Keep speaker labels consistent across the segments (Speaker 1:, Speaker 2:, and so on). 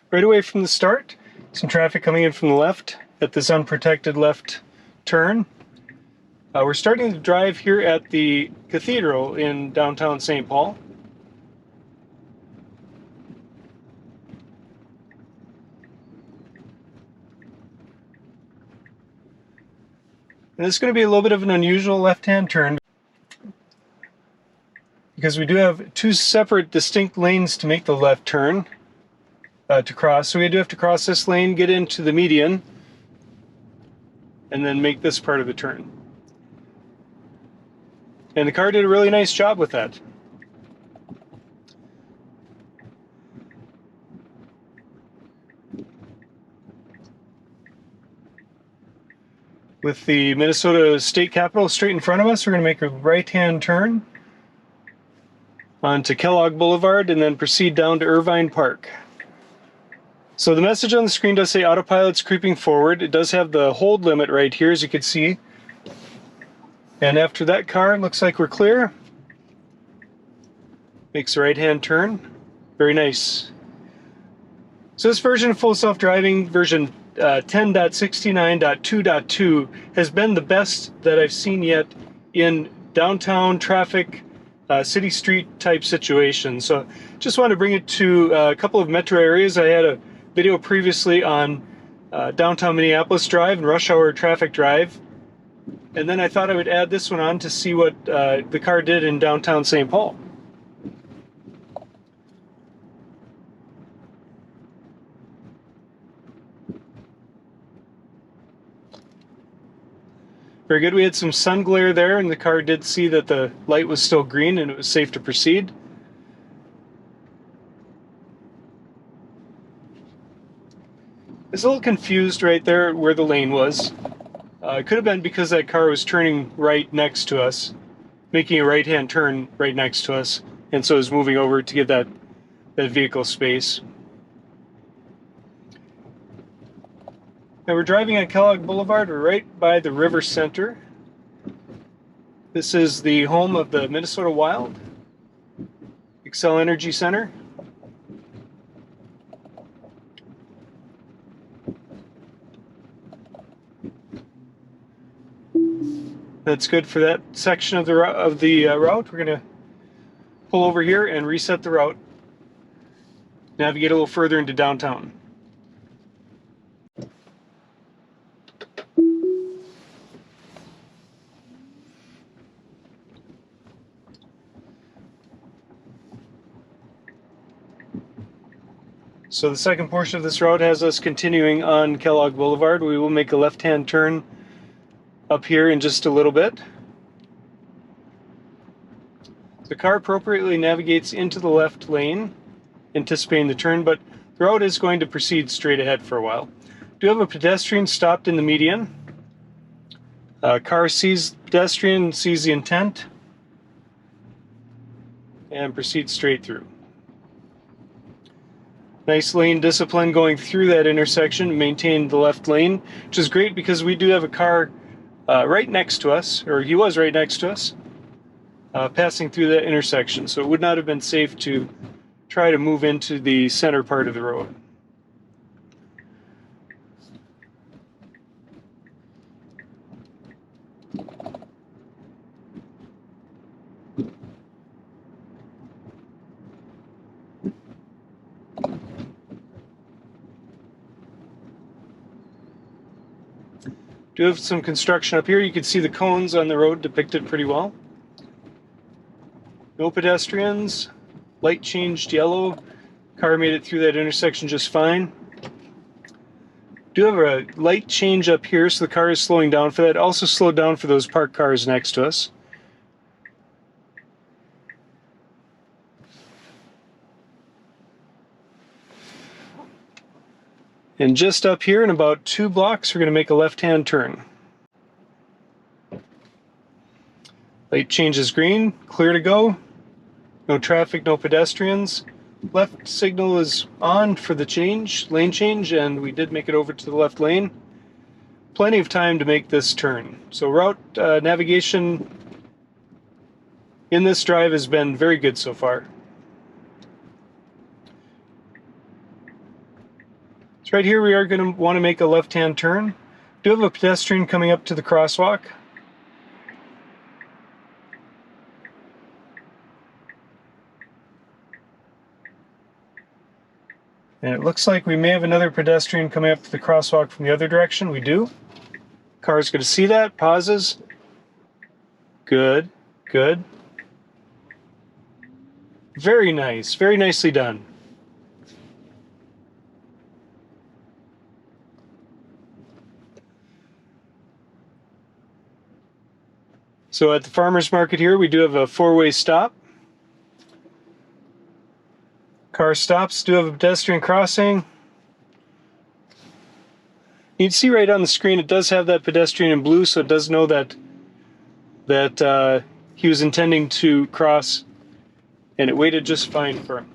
Speaker 1: Right away from the start, some traffic coming in from the left at this unprotected left turn. We're starting to drive here at the cathedral in downtown St. Paul. And this is going to be a little bit of an unusual left-hand turn because we do have two separate distinct lanes to make the left turn to cross. So we do have to cross this lane, get into the median, and then make this part of the turn. And the car did a really nice job with that. With the Minnesota State Capitol straight in front of us, we're going to make a right-hand turn onto Kellogg Boulevard and then proceed down to Irvine Park. So the message on the screen does say autopilot's creeping forward. It does have the hold limit right here, as you can see. And after that car, it looks like we're clear. Makes a right-hand turn. Very nice. So this version of full self-driving, version 10.69.2.2, has been the best that I've seen yet in downtown traffic, city street type situations. So just wanted to bring it to a couple of metro areas. I had a video previously on downtown Minneapolis Drive and rush hour traffic drive. And then I thought I would add this one on to see what the car did in downtown St. Paul. Very good. We had some sun glare there, and the car did see that the light was still green and it was safe to proceed. I was a little confused right there where the lane was. It could have been because that car was turning right next to us, making a right-hand turn right next to us, and so it was moving over to get that vehicle space. Now we're driving on Kellogg Boulevard. We're right by the River Center. This is the home of the Minnesota Wild, Xcel Energy Center. That's good for that section of the route. We're going to pull over here and reset the route. Navigate a little further into downtown. So the second portion of this route has us continuing on Kellogg Boulevard. We will make a left-hand turn up here in just a little bit. The car appropriately navigates into the left lane, anticipating the turn, but the road is going to proceed straight ahead for a while. Do have a pedestrian stopped in the median. Car sees pedestrian, sees the intent, and proceeds straight through. Nice lane discipline going through that intersection, maintain the left lane, which is great because we do have a car right next to us, or he was right next to us, passing through that intersection. So it would not have been safe to try to move into the center part of the road. Do have some construction up here. You can see the cones on the road depicted pretty well. No pedestrians. Light changed yellow. Car made it through that intersection just fine. Do have a light change up here, so the car is slowing down for that. Also slowed down for those parked cars next to us. And just up here in about 2 blocks, we're going to make a left-hand turn. Light changes green, clear to go. No traffic, no pedestrians. Left signal is on for the lane change, and we did make it over to the left lane. Plenty of time to make this turn. So route navigation in this drive has been very good so far. So right here we are going to want to make a left-hand turn. We do have a pedestrian coming up to the crosswalk. And it looks like we may have another pedestrian coming up to the crosswalk from the other direction. We do. Car's going to see that, pauses. Good, good. Very nice, very nicely done. So at the farmer's market here, we do have a four-way stop. Car stops, do have a pedestrian crossing. You can see right on the screen it does have that pedestrian in blue, so it does know that he was intending to cross, and it waited just fine for him.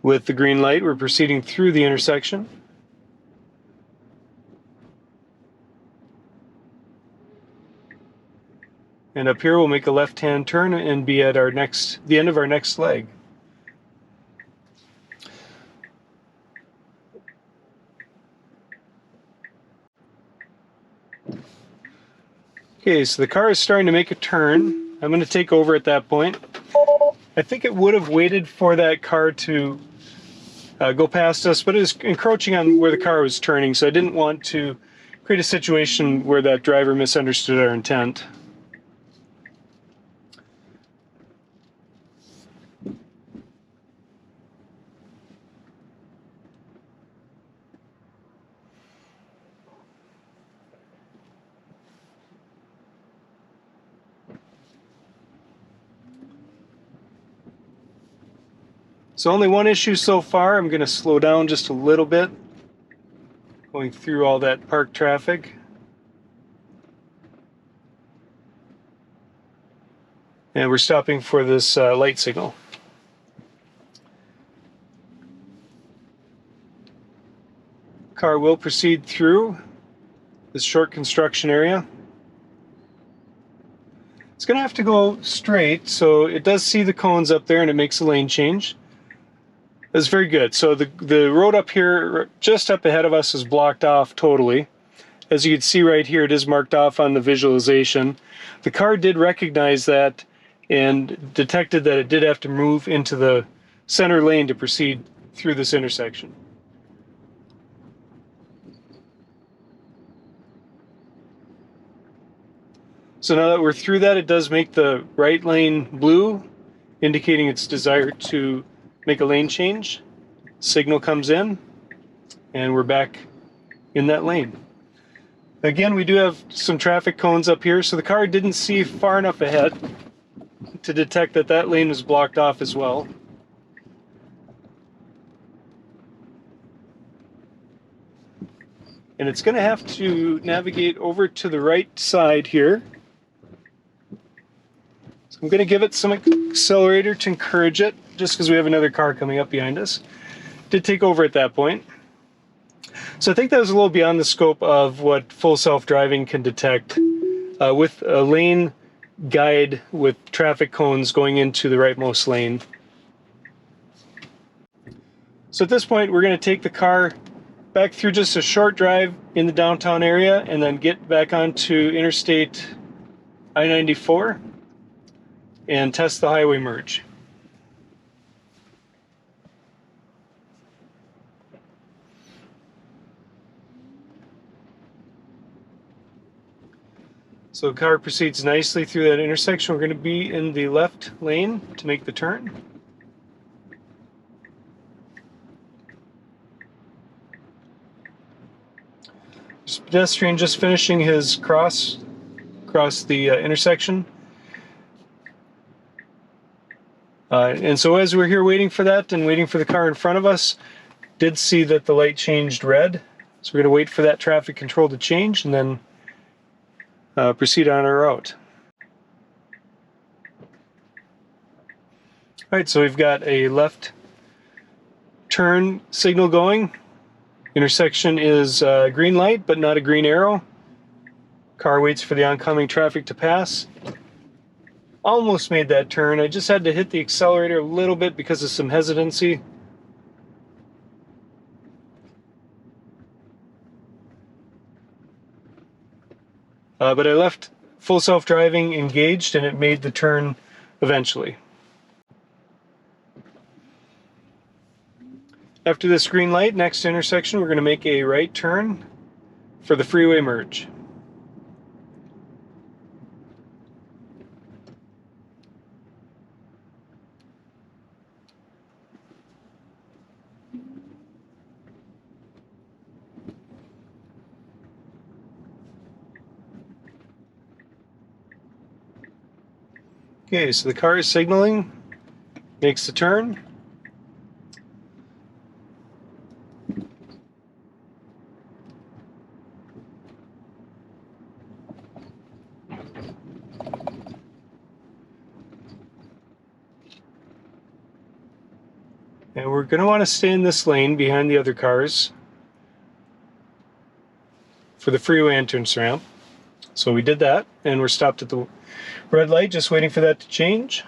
Speaker 1: With the green light, we're proceeding through the intersection. And up here we'll make a left-hand turn and be at the end of our next leg. Okay, so the car is starting to make a turn. I'm going to take over at that point. I think it would have waited for that car to go past us, but it was encroaching on where the car was turning, so I didn't want to create a situation where that driver misunderstood our intent. So only one issue so far. I'm going to slow down just a little bit, going through all that parked traffic. And we're stopping for this light signal. Car will proceed through this short construction area. It's going to have to go straight, so it does see the cones up there and it makes a lane change. That's very good. So the road up here, just up ahead of us, is blocked off totally. As you can see right here, it is marked off on the visualization. The car did recognize that and detected that it did have to move into the center lane to proceed through this intersection. So now that we're through that, it does make the right lane blue, indicating its desire to make a lane change. Signal comes in, and we're back in that lane. Again, we do have some traffic cones up here, so the car didn't see far enough ahead to detect that that lane was blocked off as well. And it's going to have to navigate over to the right side here. So I'm going to give it some accelerator to encourage it, just because we have another car coming up behind us. Did take over at that point. So I think that was a little beyond the scope of what full self-driving can detect with a lane guide with traffic cones going into the rightmost lane. So at this point, we're going to take the car back through just a short drive in the downtown area and then get back onto Interstate I-94 and test the highway merge. So the car proceeds nicely through that intersection. We're going to be in the left lane to make the turn. This pedestrian just finishing his across the intersection. And so as we're here waiting for that and waiting for the car in front of us, did see that the light changed red. So we're going to wait for that traffic control to change and then proceed on our route. All right, so we've got a left turn signal going. Intersection is green light, but not a green arrow. Car waits for the oncoming traffic to pass. Almost made that turn. I just had to hit the accelerator a little bit because of some hesitancy. But I left full self-driving engaged and it made the turn eventually. After this green light, next intersection, we're going to make a right turn for the freeway merge. Okay, so the car is signaling, makes the turn. And we're going to want to stay in this lane behind the other cars for the freeway entrance ramp. So we did that, and we're stopped at the red light, just waiting for that to change.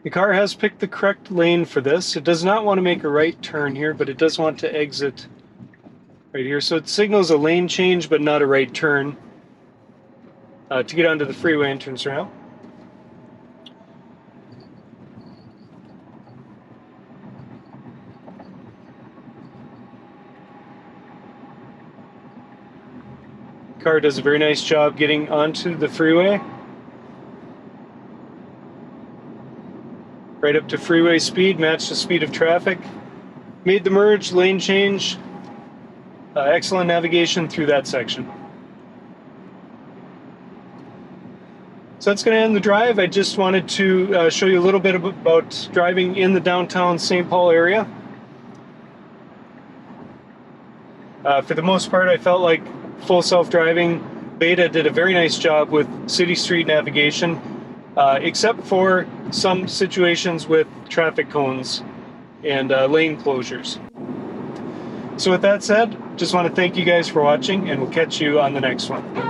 Speaker 1: The car has picked the correct lane for this. It does not want to make a right turn here, but it does want to exit right here. So it signals a lane change, but not a right turn to get onto the freeway entrance ramp. Car does a very nice job getting onto the freeway. Right up to freeway speed, matched the speed of traffic. Made the merge, lane change. Excellent navigation through that section. So that's going to end the drive. I just wanted to show you a little bit about driving in the downtown St. Paul area. For the most part, I felt like full self-driving Beta did a very nice job with city street navigation, except for some situations with traffic cones and lane closures. So with that said, just want to thank you guys for watching, and we'll catch you on the next one.